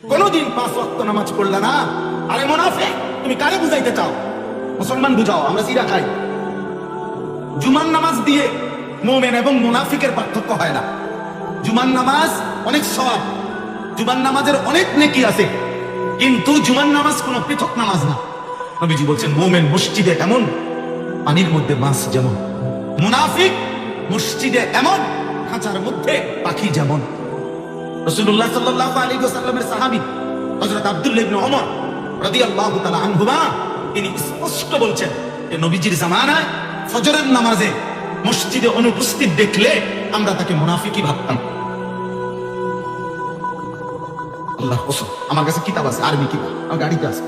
কোনদিন 5 ওয়াক্ত নামাজ পড়লা না। আরে মুনাফিক, তুমি কারে বুঝাইতে চাও? মুসলমান বুঝাও, আমরা সিরা খাই। জুমার নামাজ দিয়ে মুমিন এবং মুনাফিকের পার্থক্য হয় না। জুমার নামাজ অনেক সওয়াব, জুমার নামাজের অনেক নেকি আছে, কিন্তু জুমার নামাজ কোনো পৃথক নামাজ না। নবীজি বলছেন মুমিন মসজিদে এমন, পানির মধ্যে মাছ যেমন, মুনাফিক মসজিদে এমন, খাঁচার মধ্যে পাখি যেমন। রাসূলুল্লাহ সাল্লাল্লাহু আলাইহি ওয়াসাল্লামের সাহাবী হযরত আব্দুল্লাহ ইবনে ওমর রাদিয়াল্লাহু তাআলা আনহুমা তিনি স্পষ্ট বলছেন যে নবীজির জামানায় ফজরের নামাজে মসজিদে অনুপস্থিত দেখলে আমরা তাকে মুনাফিকই ভাবতাম। আল্লাহর কসম, আমার কাছে কিতাব আছে, আরবি কিতাব, আমার গাড়িতে আছে,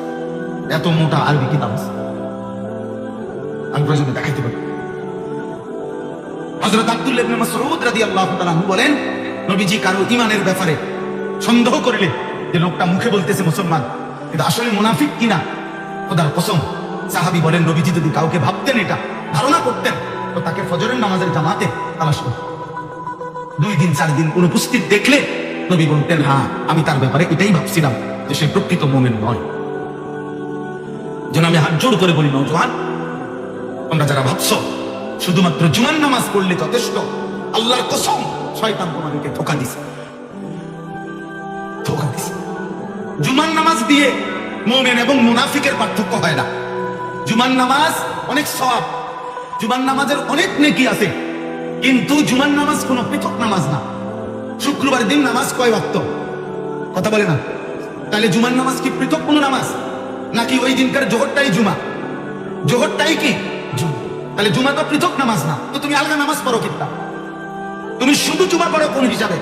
এত মোটা আরবি কিতাব আছে, আমি প্রয়োজনে দেখাইতে পারি। হযরত আব্দুল্লাহ ইবনে মাসউদ রাদিয়াল্লাহু তাআলা আনহু বলেন, নবীজি কারো ঈমানের ব্যাপারে সন্দেহ করলেন যে লোকটা মুখে বলতেছে মুসলমান কিন্তু আসলে মুনাফিক কিনা, খোদার কসম সাহাবী বলেন নবীজি যদি কাউকে ভাবতেন, এটা ধারণা করতেন, তো তাকে ফজরের নামাজের জামাতে তালাশ করতেন। 2 দিন 4 দিন অনুপস্থিত দেখলে নবী বলতেন, হ্যাঁ আমি তার ব্যাপারে এটাই ভাবছিলাম যে সে প্রকৃত মুমিন নয়। যেন আমি হাত জোড় করে বলি, নওজোয়ান তোমরা যারা ভাবছো শুধুমাত্র জুমার নামাজ পড়লে যথেষ্ট, আল্লাহর কসম শয়তান তোমাদেরকে ধোঁকা দিছে, ধোঁকা দিছে। জুমার নামাজ দিয়ে মুমিন এবং মুনাফিকের পার্থক্য হয় না। জুমার নামাজ অনেক সওয়াব, জুমার নামাজের অনেক নেকি আছে, কিন্তু জুমার নামাজ কোনো পৃথক নামাজ না। শুক্রবার দিন নামাজ কয় ওয়াক্ত? কথা বলে না। তাহলে জুমার নামাজ কি পৃথক কোনো নামাজ, নাকি ওই দিনকার জোহরটাই জুমা? জোহরটাই কি জুমা? তাহলে জুমা তো পৃথক নামাজ না, তো তুমি আলাদা নামাজ পড়ো কিনা? তুমি শুধু জুমা পড়ো কোন হিসাবে?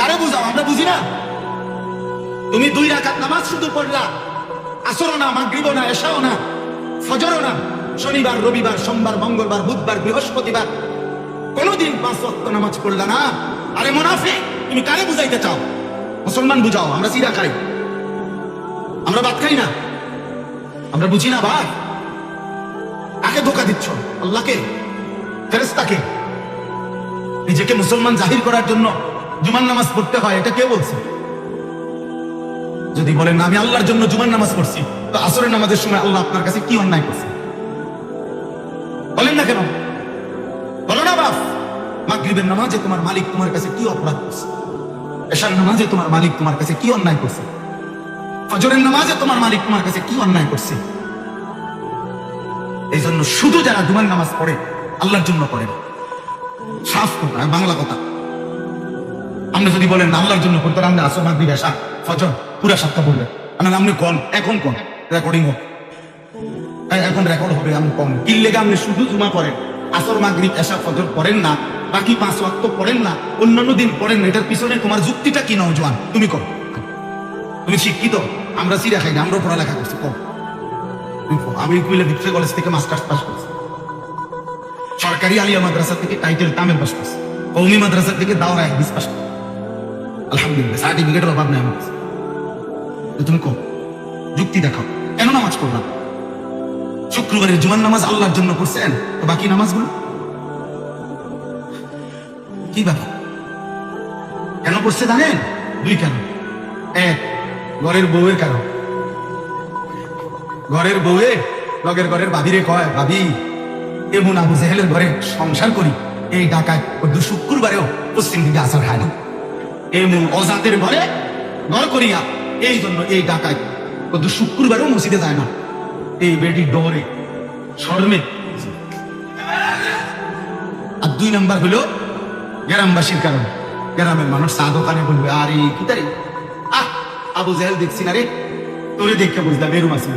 আরে বুঝাও, আমরা বুঝি না। তুমি 2 রাকাত নামাজ শুধু পড়লা, আসরও না, মাগরিবও না, এশাও না, ফজরও না, শনিবার রবিবার সোমবার মঙ্গলবার বুধবার বৃহস্পতিবার কোনদিন 5 ওয়াক্ত নামাজ পড়লা না। আরে মুনাফিক, তুমি কারে বুঝাইতে চাও? মুসলমান বুঝাও, আমরা সিরা খাই, আমরা ভাত খাই না, আমরা বুঝি না ভাত। কাকে ধোঁকা দিচ্ছ? আল্লাহকে? ফেরেশতাকে? নিজেকে মুসলমান জাহির করার জন্য জুমার নামাজ পড়তে হয়, এটা কে বলছে? যদি বলেন আমি আল্লাহর জন্য জুমার নামাজ পড়ছি, তো আসরের নামাজের সময় আল্লাহ আপনার কাছে কি অন্যায় করছে? বলেন না কেন? বলো না বাপ। মাগরিবের নামাজে তোমার মালিক তোমার কাছে কি অপরাধ করছে? এশার নামাজে তোমার মালিক তোমার কাছে কি অন্যায় করছে? ফজরের নামাজে তোমার মালিক তোমার কাছে কি অন্যায় করছে? এই জন্য শুধু যারা জুমার নামাজ পড়ে আল্লাহর জন্য পড়ে না। সাফ কথা, বাংলা কথা। আপনি যদি বলেন আল্লাহর জন্য পড়তে, আপনি আসর মাগরিব এশা ফজর পুরা 7টা পড়বেন, আপনি কোন এখন কোন রেকর্ডিং হোক, এখন রেকর্ড হবে, আমি কম কি লেগে আপনি শুধু জুমা পড়েন, আসর মাগরিব এশা ফজর পড়েন না, বাকি 5 ওয়াক্ত পড়েন না, অন্যান্য দিন পড়েন না? এটার পিছনে তোমার যুক্তিটা কি? নওজোয়ান তুমি কম, তুমি শিক্ষিত, আমরা সিরা খাই না, আমরা পড়ালেখা করছি কম। আমি কুমিল্লা ভিক্টোরিয়া কলেজ থেকে মাস্টার্স পাস করছি, সরকারি আলিয়া মাদ্রাসা থেকে টাইটেল তামিল পাস করছি, কওমি মাদ্রাসা থেকে দাওরা হাদিস পাস করছি, আলহামদুলিল্লাহ, সার্টিফিকেটের অভাব নেই আমার কাছে। তুমি কম যুক্তি দেখাও, কেন নামাজ পড়লাম? শুক্রবারের জুমার নামাজ আল্লাহর জন্য পড়ছেন, তো বাকি নামাজগুলো কি ব্যাপার? কেন পড়ছে জানেন? 2 কারণ। 1, ঘরের বউয়ের কারণ। ঘরের বউয়ে লগের ঘরের ভাবিরে কয়, ভাবি এমন আবু জেহেলের ঘরে সংসার করি, এই ঢাকায় শুক্রবারেও পশ্চিম দিকে আসার খায় না, এমন অজাতের ঘরে ঘর করিয়া এই জন্য এই ঢাকায় শুক্রবারেও মসজিদে যায় না, এই বেটি ডরে শরমে। আর 2 নাম্বার হলো গ্রামবাসীর কারণ। গ্রামের মানুষ চা দোকানে বলবে, আরে কি তারে আবু জেহেল দেখছি না রে, তোরে দেখে বুঝলাম এরম আসি,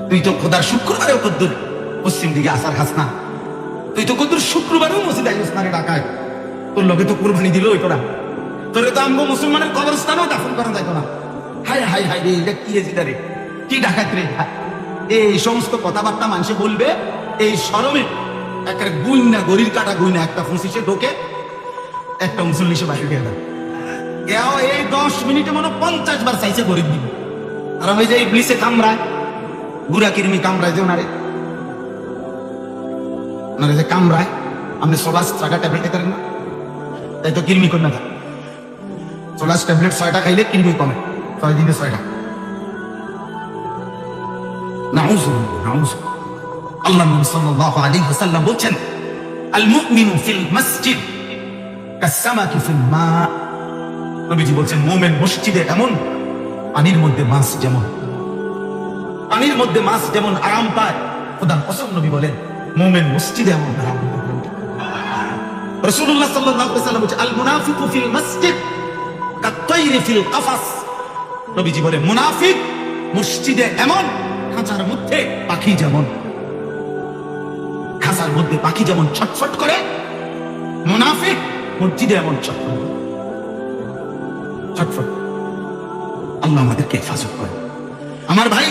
তুই তো খোদার শুক্রবারেও কদ্দুর পশ্চিম দিকে আসার খাস না, তুই তো কদ্দুর শুক্রবারেও মসজিদে আইস না রে ঢাকায়, তোর লগে তো কুরবানি দিল ওই তোরা, তোরে তো আমগো মুসলমানের কবরস্থানেও দাফন করা যাইতো না। হাই হাই হাই রে, এটা কি রেজিদা রে, কি ডাকাত রে? এই সমস্ত কথাবার্তা মানুষে বলবে, এই শরমে একটা গুইনা গরির কাটা গুইনা একটা ফুঁসিসে ঢোকে, একটা মুসল্লিশে বাইরে গিয়ে দেয়। এই 10 মিনিটে মনে 50 বার চাইছে গরিব দিন। আর ওই যে ইবলিসে কামড়ায়, বুড়া কিরমি কামড়ায় যে ওনারে যে কামড়ায়, আপনি সবাস টাকা ট্যাবলেট করেন না, তাই তো কিরমি করে না। সোলাস ট্যাবলেট 6টা খাইলে কিনবই কমে, 6 দিনে 6টা। নাউযুবিল্লাহ, নাউযুবিল্লাহ। আল্লাহ নবী সাল্লাল্লাহু আলাইহি ওয়াসাল্লাম বলছেন, আল মুমিনু ফিল মসজিদ কাসসামাকি ফিল মা। নবীজি বলছেন, মুমিন মসজিদে এমন, পানির মধ্যে মাছ যেমন, পানির মধ্যে মাছ যেমন আরাম পায়, খোদার কসম নবী বলেন মুমিন মসজিদে এমন আরাম পায়। রাসূলুল্লাহ সাল্লাল্লাহু আলাইহি ওয়াসাল্লাম বলেন, আল মুনাফিকু ফিল মসজিদ কাত-তায়রি ফিল কাফাস। নবীজি বলেন, মুনাফিক মসজিদে এমন, খাঁচার মধ্যে পাখি যেমন, খাঁচার মধ্যে পাখি যেমন ছটফট করে, মুনাফিক মসজিদে এমন ছটফট ছটফট। আল্লাহ আমাদেরকে হেফাজত করে। আমার ভাই,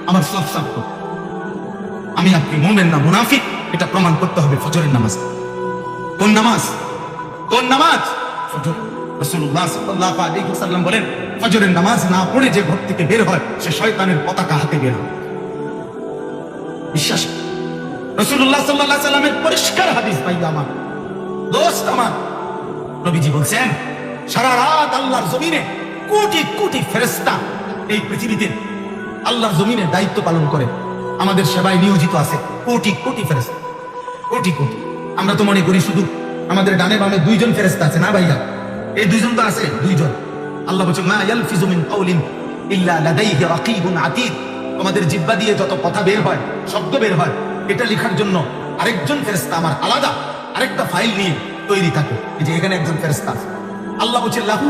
আমার সব সব আমি আপনি মুমিন না মুনাফিক, এটা প্রমাণ করতে হবে ফজরের নামাজ। কোন নামাজ? কোন নামাজ? ফজর। রাসূলুল্লাহ সাল্লাল্লাহু আলাইহি ওয়াসাল্লাম বলেন, ফজরের নামাজ না পড়ে যে ঘর থেকে বের হয়, সে শয়তানের পতাকা হাতে বের হয়। বিশ্বাস? রাসূলুল্লাহ সাল্লাল্লাহু আলাইহি ওয়াসাল্লামের পরিষ্কার হাদিস ভাই আমার, দোস্ত আমার। নবীজি বলছেন, সারা রাত আল্লাহর জমিনে কোটি কোটি ফেরেশতা এই পৃথিবীতে আল্লাহর জমিনে দায়িত্ব পালন করে, আমাদের সেবায় নিয়োজিত আছে কোটি কোটি ফেরেশতা, কোটি কোটি। আমরা তো মনে করি শুধু আমাদের ডানে বামে 2 জন ফেরেশতা আছে, না ভাইয়া, এই 2 জন তো আছে, 2 জন। আল্লাহ বলেন, মা ইয়ালফিজু মিন কাওলিন ইল্লা লাদাইহি রাকিবুন আতীদ। তোমাদের জিহ্বা দিয়ে যত কথা বের হয়, শব্দ বের হয়, এটা লেখার জন্য আরেকজন ফেরেশতা আমার আলাদা আরেকটা ফাইল নিয়ে তৈরি থাকে। এই যে এখানে একজন ফেরেশতা আছে। আল্লাহ বলেন, লাহু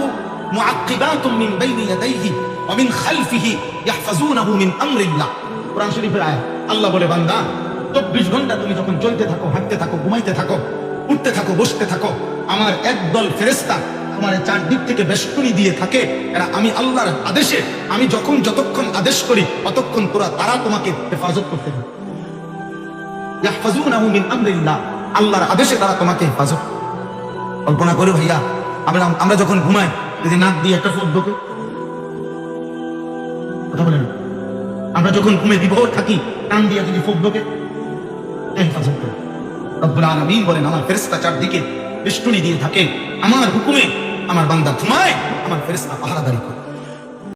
মুআক্কিবাতুম মিন বাইনি ইয়াদাইহি ওয়া মিন খালফিহি ইয়াহফাজুনাহু মিন আমরিল্লাহ। কোরআন শরীফের আয়াত। আল্লাহ বলে, বান্দা 24 ঘন্টা তুমি যখন চলতে থাকো, হাঁটতে থাকো, ঘুমাইতে থাকো, উঠতে থাকো, বসতে থাকো, আমার একদল ফেরেশতা তোমার চারদিক থেকে বেষ্টনী দিয়ে থাকে। এরা আমি আল্লাহর আদেশে, আমি যখন যতক্ষণ আদেশ করি ততক্ষণ তারা তোমাকে হেফাজত করতে থাকে। ইয়াহফাজুনাহু মিন আমরিল্লাহ, আল্লাহর আদেশে তারা তোমাকে হেফাজত। কল্পনা করো ভাইয়া, আমরা যখন ঘুমাই, যদি নাক দিয়ে একটা ফুট ঢোকে, কথা বলে না, আমরা যখন ঘুমে বিভোর থাকি, কান দিয়ে যদি ফুট ঢোকে, হেফাজত করে। রব্বুল আলামিন বলেন, আমার ফেরেশতা চারদিকে বেষ্টনী দিয়ে থাকে, আমার হুকুমে আমার বান্দা ঘুমায়, আমার ফেরেশতা পাহারাদারি করে।